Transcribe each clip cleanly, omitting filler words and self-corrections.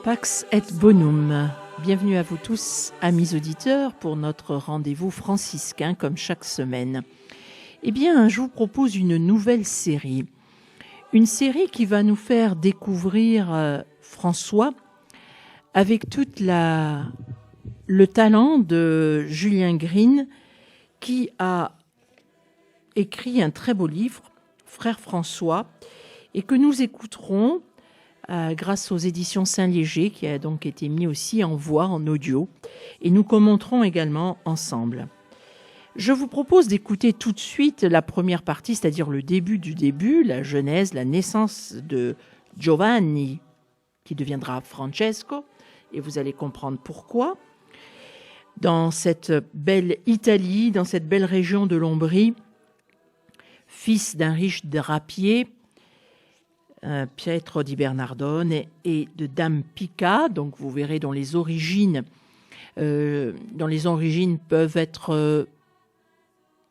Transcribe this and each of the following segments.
Pax et Bonum. Bienvenue à vous tous, amis auditeurs, pour notre rendez-vous franciscain comme chaque semaine. Eh bien, je vous propose une nouvelle série. Une série qui va nous faire découvrir François avec tout le talent de Julien Green qui a écrit un très beau livre, Frère François, et que nous écouterons grâce aux éditions Saint-Léger, qui a donc été mis aussi en voix, en audio, et nous commenterons également ensemble. Je vous propose d'écouter tout de suite la première partie, c'est-à-dire le début du début, la genèse, la naissance de Giovanni, qui deviendra Francesco, et vous allez comprendre pourquoi. Dans cette belle Italie, dans cette belle région de l'Ombrie, fils d'un riche drapier, Pietro di Bernardone, et de Dame Pica, donc vous verrez dont les origines peuvent être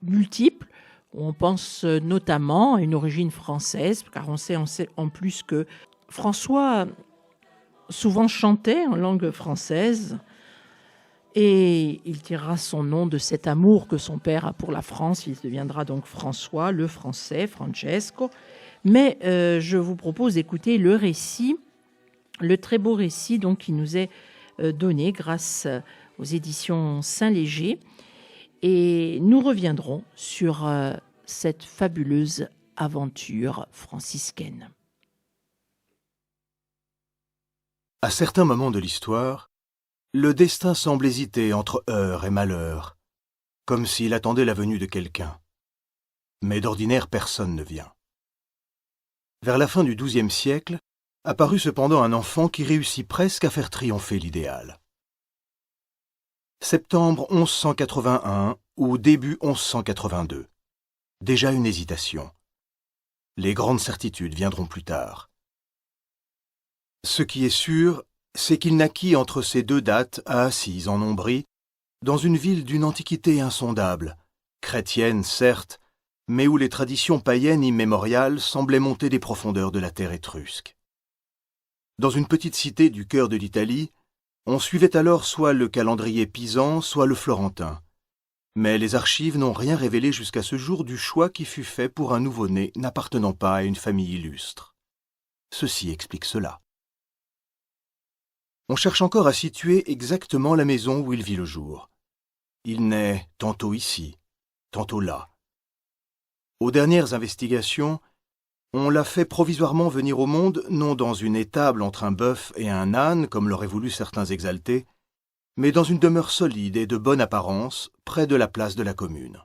multiples. On pense notamment à une origine française, car on sait en plus que François souvent chantait en langue française, et il tirera son nom de cet amour que son père a pour la France. Il deviendra donc François, le français, Francesco. Mais je vous propose d'écouter le récit, le très beau récit donc, qui nous est donné grâce aux éditions Saint-Léger. Et nous reviendrons sur cette fabuleuse aventure franciscaine. À certains moments de l'histoire, le destin semble hésiter entre heurts et malheurs, comme s'il attendait la venue de quelqu'un. Mais d'ordinaire, personne ne vient. Vers la fin du XIIe siècle, apparut cependant un enfant qui réussit presque à faire triompher l'idéal. Septembre 1181 ou début 1182. Déjà une hésitation. Les grandes certitudes viendront plus tard. Ce qui est sûr, c'est qu'il naquit entre ces deux dates à Assise en Ombrie, dans une ville d'une antiquité insondable, chrétienne certes, mais où les traditions païennes immémoriales semblaient monter des profondeurs de la terre étrusque. Dans une petite cité du cœur de l'Italie, on suivait alors soit le calendrier pisan, soit le florentin. Mais les archives n'ont rien révélé jusqu'à ce jour du choix qui fut fait pour un nouveau-né n'appartenant pas à une famille illustre. Ceci explique cela. On cherche encore à situer exactement la maison où il vit le jour. Il naît tantôt ici, tantôt là. Aux dernières investigations, on l'a fait provisoirement venir au monde, non dans une étable entre un bœuf et un âne, comme l'auraient voulu certains exaltés, mais dans une demeure solide et de bonne apparence, près de la place de la commune.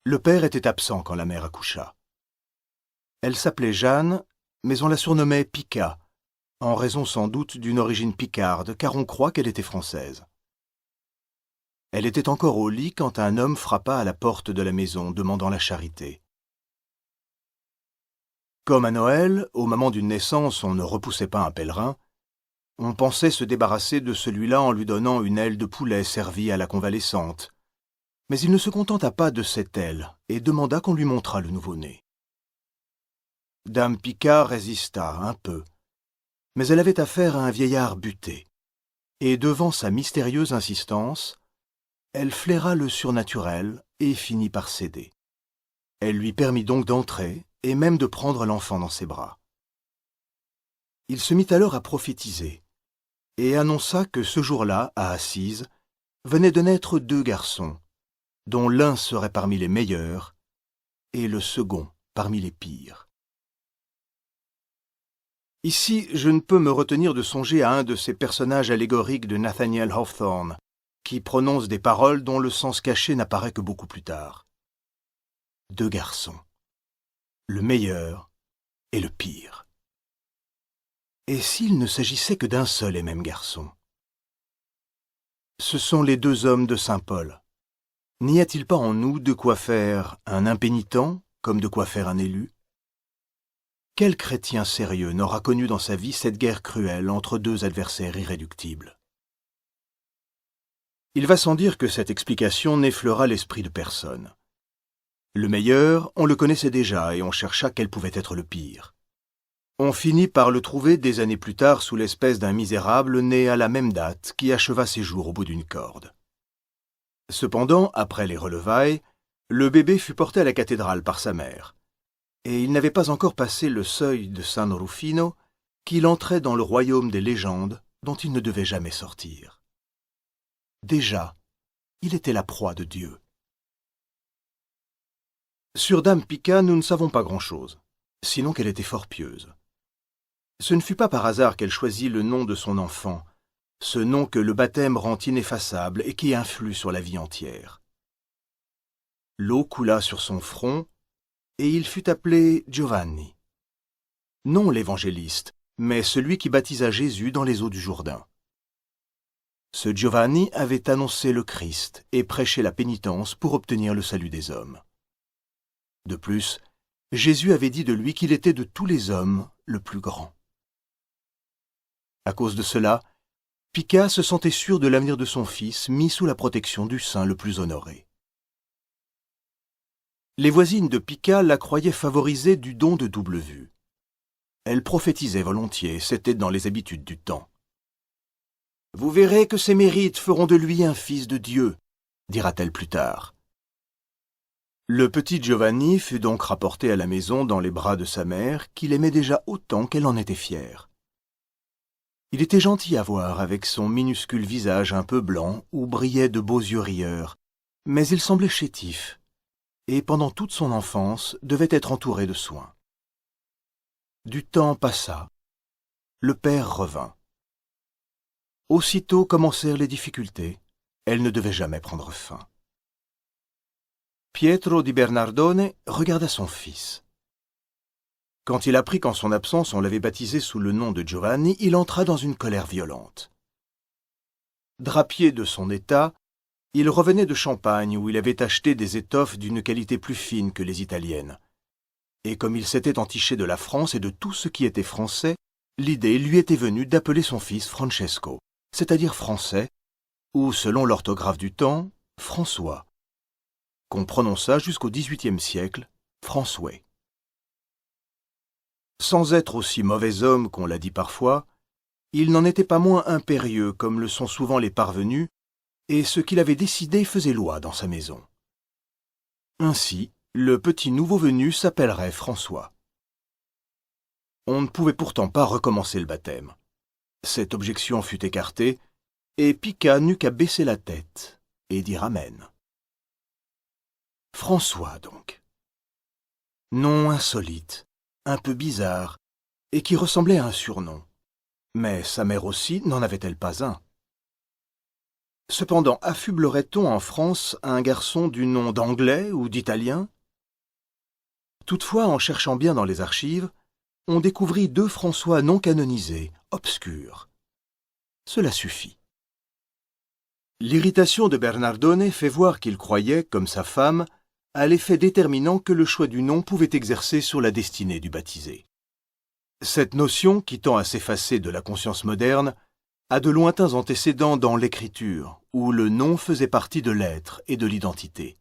Le père était absent quand la mère accoucha. Elle s'appelait Jeanne, mais on la surnommait Pica, en raison sans doute d'une origine picarde, car on croit qu'elle était française. Elle était encore au lit quand un homme frappa à la porte de la maison, demandant la charité. Comme à Noël, au moment d'une naissance, on ne repoussait pas un pèlerin, on pensait se débarrasser de celui-là en lui donnant une aile de poulet servie à la convalescente. Mais il ne se contenta pas de cette aile et demanda qu'on lui montrât le nouveau-né. Dame Pica résista un peu, mais elle avait affaire à un vieillard buté, et devant sa mystérieuse insistance, elle flaira le surnaturel et finit par céder. Elle lui permit donc d'entrer et même de prendre l'enfant dans ses bras. Il se mit alors à prophétiser et annonça que ce jour-là, à Assise, venaient de naître 2 garçons, dont l'un serait parmi les meilleurs et le second parmi les pires. Ici, je ne peux me retenir de songer à un de ces personnages allégoriques de Nathaniel Hawthorne, qui prononce des paroles dont le sens caché n'apparaît que beaucoup plus tard. 2 garçons, le meilleur et le pire. Et s'il ne s'agissait que d'un seul et même garçon? Ce sont les 2 hommes de saint Paul. N'y a-t-il pas en nous de quoi faire un impénitent comme de quoi faire un élu? Quel chrétien sérieux n'aura connu dans sa vie cette guerre cruelle entre 2 adversaires irréductibles? Il va sans dire que cette explication n'effleura l'esprit de personne. Le meilleur, on le connaissait déjà et on chercha quel pouvait être le pire. On finit par le trouver des années plus tard sous l'espèce d'un misérable né à la même date qui acheva ses jours au bout d'une corde. Cependant, après les relevailles, le bébé fut porté à la cathédrale par sa mère, et il n'avait pas encore passé le seuil de San Rufino qu'il entrait dans le royaume des légendes dont il ne devait jamais sortir. Déjà, il était la proie de Dieu. Sur Dame Pica, nous ne savons pas grand-chose, sinon qu'elle était fort pieuse. Ce ne fut pas par hasard qu'elle choisit le nom de son enfant, ce nom que le baptême rend ineffaçable et qui influe sur la vie entière. L'eau coula sur son front, et il fut appelé Giovanni. Non l'évangéliste, mais celui qui baptisa Jésus dans les eaux du Jourdain. Ce Giovanni avait annoncé le Christ et prêché la pénitence pour obtenir le salut des hommes. De plus, Jésus avait dit de lui qu'il était de tous les hommes le plus grand. À cause de cela, Pica se sentait sûr de l'avenir de son fils mis sous la protection du saint le plus honoré. Les voisines de Pica la croyaient favorisée du don de double vue. Elle prophétisait volontiers, c'était dans les habitudes du temps. « Vous verrez que ses mérites feront de lui un fils de Dieu », dira-t-elle plus tard. Le petit Giovanni fut donc rapporté à la maison dans les bras de sa mère, qu'il aimait déjà autant qu'elle en était fière. Il était gentil à voir avec son minuscule visage un peu blanc où brillaient de beaux yeux rieurs, mais il semblait chétif, et pendant toute son enfance devait être entouré de soins. Du temps passa, le père revint. Aussitôt commencèrent les difficultés, elles ne devaient jamais prendre fin. Pietro di Bernardone regarda son fils. Quand il apprit qu'en son absence on l'avait baptisé sous le nom de Giovanni, il entra dans une colère violente. Drapier de son état, il revenait de Champagne où il avait acheté des étoffes d'une qualité plus fine que les italiennes. Et comme il s'était entiché de la France et de tout ce qui était français, l'idée lui était venue d'appeler son fils Francesco, c'est-à-dire français, ou selon l'orthographe du temps, François, qu'on prononça jusqu'au XVIIIe siècle, François. Sans être aussi mauvais homme qu'on l'a dit parfois, il n'en était pas moins impérieux comme le sont souvent les parvenus, et ce qu'il avait décidé faisait loi dans sa maison. Ainsi, le petit nouveau venu s'appellerait François. On ne pouvait pourtant pas recommencer le baptême. Cette objection fut écartée, et Pica n'eut qu'à baisser la tête et dire amen. François, donc. Nom insolite, un peu bizarre, et qui ressemblait à un surnom. Mais sa mère aussi n'en avait-elle pas un? Cependant, affublerait-on en France un garçon du nom d'anglais ou d'italien? Toutefois, en cherchant bien dans les archives, on découvrit 2 François non canonisés, obscurs. Cela suffit. L'irritation de Bernardone fait voir qu'il croyait, comme sa femme, à l'effet déterminant que le choix du nom pouvait exercer sur la destinée du baptisé. Cette notion, qui tend à s'effacer de la conscience moderne, a de lointains antécédents dans l'écriture, où le nom faisait partie de l'être et de l'identité.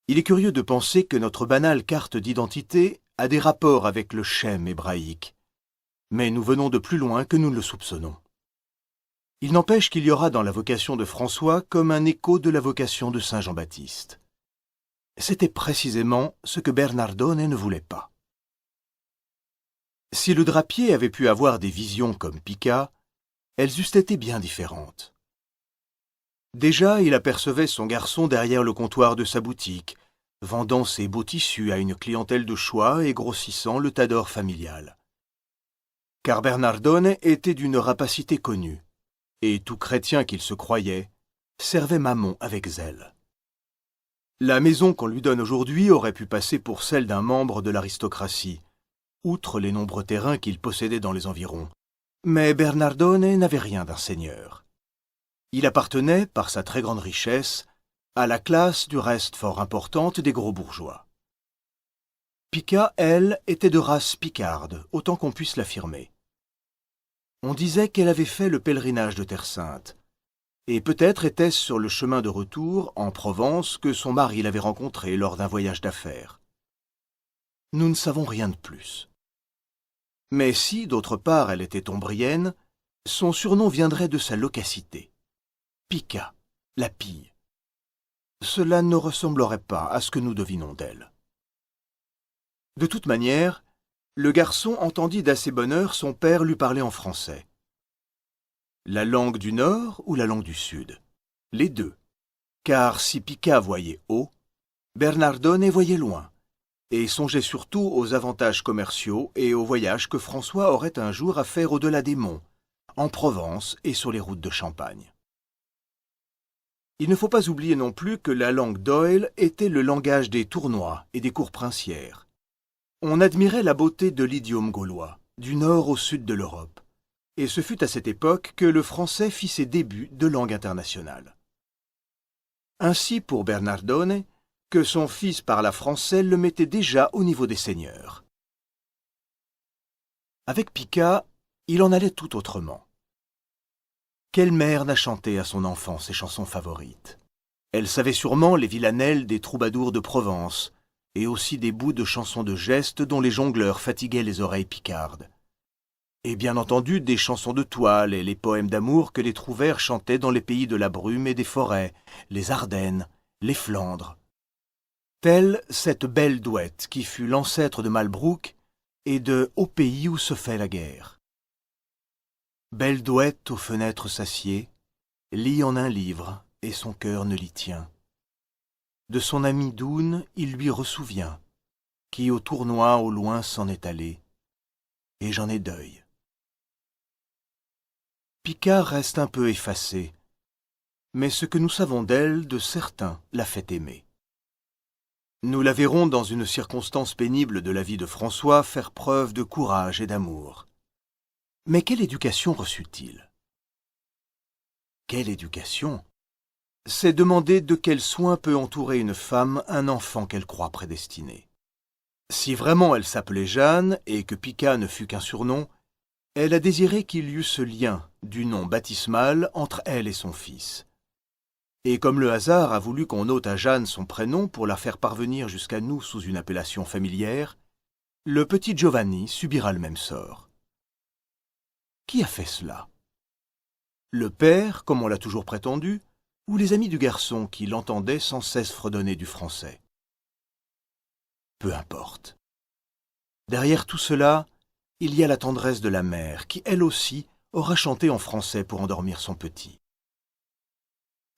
Il est curieux de penser que notre banale carte d'identité a des rapports avec le schème hébraïque, mais nous venons de plus loin que nous ne le soupçonnons. Il n'empêche qu'il y aura dans la vocation de François comme un écho de la vocation de Saint Jean-Baptiste. C'était précisément ce que Bernardone ne voulait pas. Si le drapier avait pu avoir des visions comme Pica, elles eussent été bien différentes. Déjà, il apercevait son garçon derrière le comptoir de sa boutique, vendant ses beaux tissus à une clientèle de choix et grossissant le tas d'or familial. Car Bernardone était d'une rapacité connue, et tout chrétien qu'il se croyait servait Mammon avec zèle. La maison qu'on lui donne aujourd'hui aurait pu passer pour celle d'un membre de l'aristocratie, outre les nombreux terrains qu'il possédait dans les environs. Mais Bernardone n'avait rien d'un seigneur. Il appartenait, par sa très grande richesse, à la classe du reste fort importante des gros bourgeois. Pica, elle, était de race picarde, autant qu'on puisse l'affirmer. On disait qu'elle avait fait le pèlerinage de Terre Sainte, et peut-être était-ce sur le chemin de retour, en Provence, que son mari l'avait rencontrée lors d'un voyage d'affaires. Nous ne savons rien de plus. Mais si, d'autre part, elle était ombrienne, son surnom viendrait de sa loquacité. Pika, la pille. Cela ne ressemblerait pas à ce que nous devinons d'elle. De toute manière, le garçon entendit d'assez bonne heure son père lui parler en français. La langue du Nord ou la langue du Sud? Les deux. Car si Pika voyait haut, Bernardone voyait loin, et songeait surtout aux avantages commerciaux et aux voyages que François aurait un jour à faire au-delà des monts, en Provence et sur les routes de Champagne. Il ne faut pas oublier non plus que la langue d'Oyle était le langage des tournois et des cours princières. On admirait la beauté de l'idiome gaulois, du nord au sud de l'Europe, et ce fut à cette époque que le français fit ses débuts de langue internationale. Ainsi pour Bernardone, que son fils parla français le mettait déjà au niveau des seigneurs. Avec Pika, il en allait tout autrement. Quelle mère n'a chanté à son enfant ses chansons favorites? Elle savait sûrement les villanelles des troubadours de Provence, et aussi des bouts de chansons de gestes dont les jongleurs fatiguaient les oreilles picardes. Et bien entendu des chansons de toile et les poèmes d'amour que les trouvères chantaient dans les pays de la brume et des forêts, les Ardennes, les Flandres. Telle cette belle douette qui fut l'ancêtre de Malbrook et de Au pays où se fait la guerre. Belle douette aux fenêtres s'assied, lit en un livre et son cœur ne l'y tient. De son ami Doune il lui ressouvient, qui au tournoi au loin s'en est allé, et j'en ai deuil. Pika reste un peu effacée, mais ce que nous savons d'elle, de certain, l'a fait aimer. Nous la verrons dans une circonstance pénible de la vie de François faire preuve de courage et d'amour. Mais quelle éducation reçut-il? Quelle éducation? C'est demander de quel soin peut entourer une femme un enfant qu'elle croit prédestiné. Si vraiment elle s'appelait Jeanne et que Pika ne fut qu'un surnom, elle a désiré qu'il y eût ce lien du nom baptismal entre elle et son fils. Et comme le hasard a voulu qu'on ôte à Jeanne son prénom pour la faire parvenir jusqu'à nous sous une appellation familière, le petit Giovanni subira le même sort. Qui a fait cela? Le père, comme on l'a toujours prétendu, ou les amis du garçon qui l'entendaient sans cesse fredonner du français? Peu importe. Derrière tout cela, il y a la tendresse de la mère qui, elle aussi, aura chanté en français pour endormir son petit.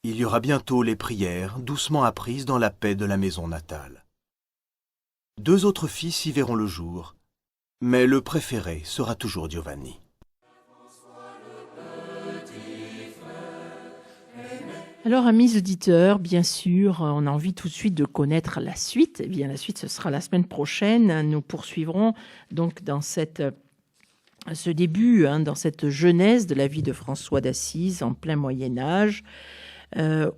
Il y aura bientôt les prières doucement apprises dans la paix de la maison natale. 2 autres fils y verront le jour, mais le préféré sera toujours Giovanni. Alors, amis auditeurs, bien sûr, on a envie tout de suite de connaître la suite. Eh bien, la suite, ce sera la semaine prochaine. Nous poursuivrons donc dans ce début, dans cette genèse de la vie de François d'Assise en plein Moyen-Âge,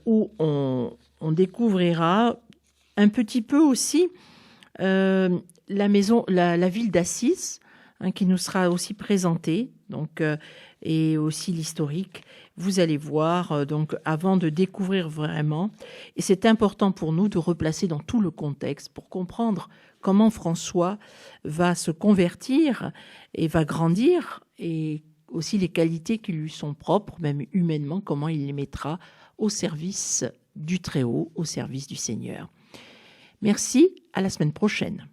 où on découvrira un petit peu aussi la ville d'Assise, qui nous sera aussi présentée, donc, et aussi l'historique. Vous allez voir, donc, avant de découvrir vraiment, et c'est important pour nous de replacer dans tout le contexte pour comprendre comment François va se convertir et va grandir, et aussi les qualités qui lui sont propres, même humainement, comment il les mettra au service du Très-Haut, au service du Seigneur. Merci, à la semaine prochaine.